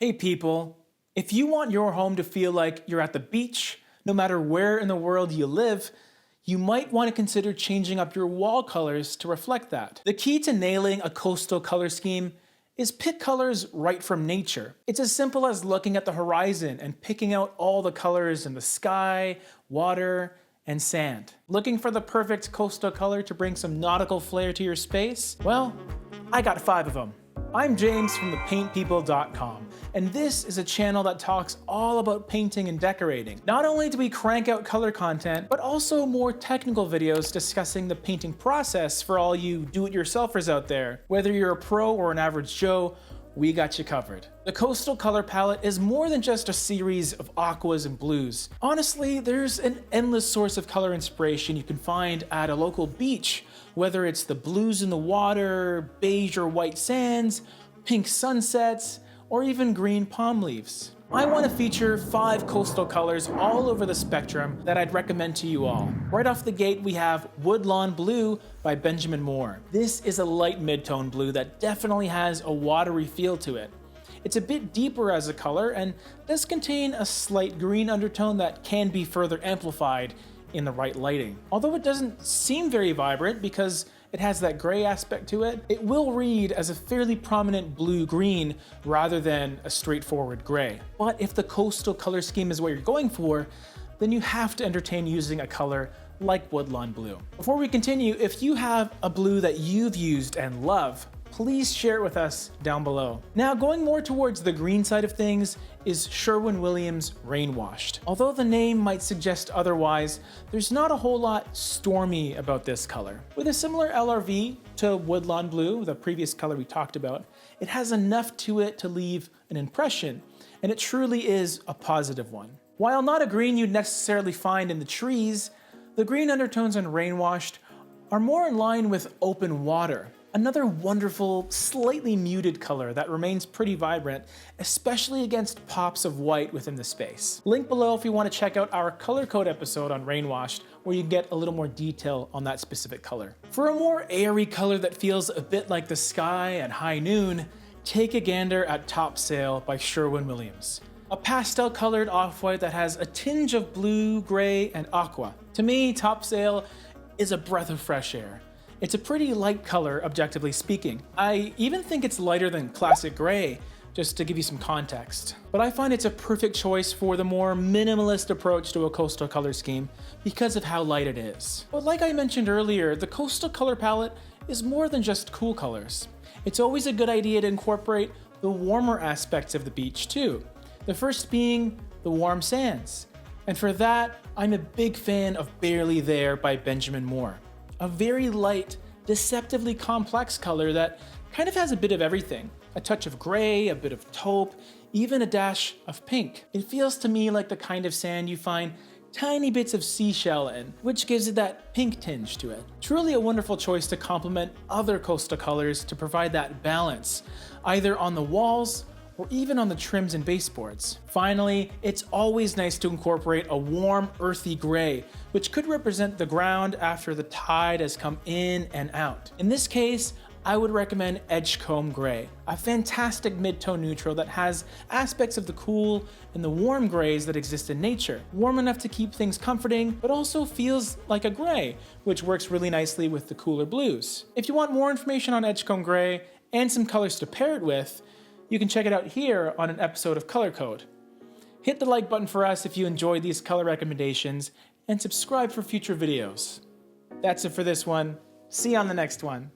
Hey people, if you want your home to feel like you're at the beach, no matter where in the world you live, you might want to consider changing up your wall colors to reflect that. The key to nailing a coastal color scheme is pick colors right from nature. It's as simple as looking at the horizon and picking out all the colors in the sky, water, and sand. Looking for the perfect coastal color to bring some nautical flair to your space? Well, I got 5 of them. I'm James from thepaintpeople.com, and this is a channel that talks all about painting and decorating. Not only do we crank out color content, but also more technical videos discussing the painting process for all you do-it-yourselfers out there. Whether you're a pro or an average Joe, we got you covered. The coastal color palette is more than just a series of aquas and blues. Honestly, there's an endless source of color inspiration you can find at a local beach, whether it's the blues in the water, beige or white sands, pink sunsets, or even green palm leaves. I want to feature 5 coastal colors all over the spectrum that I'd recommend to you all. Right off the gate, we have Woodlawn Blue by Benjamin Moore. This is a light mid-tone blue that definitely has a watery feel to it. It's a bit deeper as a color and does contain a slight green undertone that can be further amplified in the right lighting. Although it doesn't seem very vibrant because it has that gray aspect to it, it will read as a fairly prominent blue-green rather than a straightforward gray. But if the coastal color scheme is what you're going for, then you have to entertain using a color like Woodlawn Blue. Before we continue, if you have a blue that you've used and love, please share it with us down below. Now, going more towards the green side of things is Sherwin-Williams Rainwashed. Although the name might suggest otherwise, there's not a whole lot stormy about this color. With a similar LRV to Woodlawn Blue, the previous color we talked about, it has enough to it to leave an impression, and it truly is a positive one. While not a green you'd necessarily find in the trees, the green undertones on Rainwashed are more in line with open water. Another wonderful, slightly muted color that remains pretty vibrant, especially against pops of white within the space. Link below if you want to check out our color code episode on Rainwashed, where you get a little more detail on that specific color. For a more airy color that feels a bit like the sky at high noon, take a gander at Top Sail by Sherwin-Williams. A pastel-colored off-white that has a tinge of blue, gray, and aqua. To me, Top Sail is a breath of fresh air. It's a pretty light color, objectively speaking. I even think it's lighter than classic gray, just to give you some context. But I find it's a perfect choice for the more minimalist approach to a coastal color scheme because of how light it is. But like I mentioned earlier, the coastal color palette is more than just cool colors. It's always a good idea to incorporate the warmer aspects of the beach too. The first being the warm sands. And for that, I'm a big fan of Barely There by Benjamin Moore. A very light, deceptively complex color that kind of has a bit of everything. A touch of gray, a bit of taupe, even a dash of pink. It feels to me like the kind of sand you find tiny bits of seashell in, which gives it that pink tinge to it. Truly a wonderful choice to complement other coastal colors to provide that balance, either on the walls or even on the trims and baseboards. Finally, it's always nice to incorporate a warm, earthy gray, which could represent the ground after the tide has come in and out. In this case, I would recommend Edgecombe Gray, a fantastic mid-tone neutral that has aspects of the cool and the warm grays that exist in nature. Warm enough to keep things comforting, but also feels like a gray, which works really nicely with the cooler blues. If you want more information on Edgecombe Gray and some colors to pair it with, you can check it out here on an episode of Color Code. Hit the like button for us if you enjoyed these color recommendations, and subscribe for future videos. That's it for this one. See you on the next one.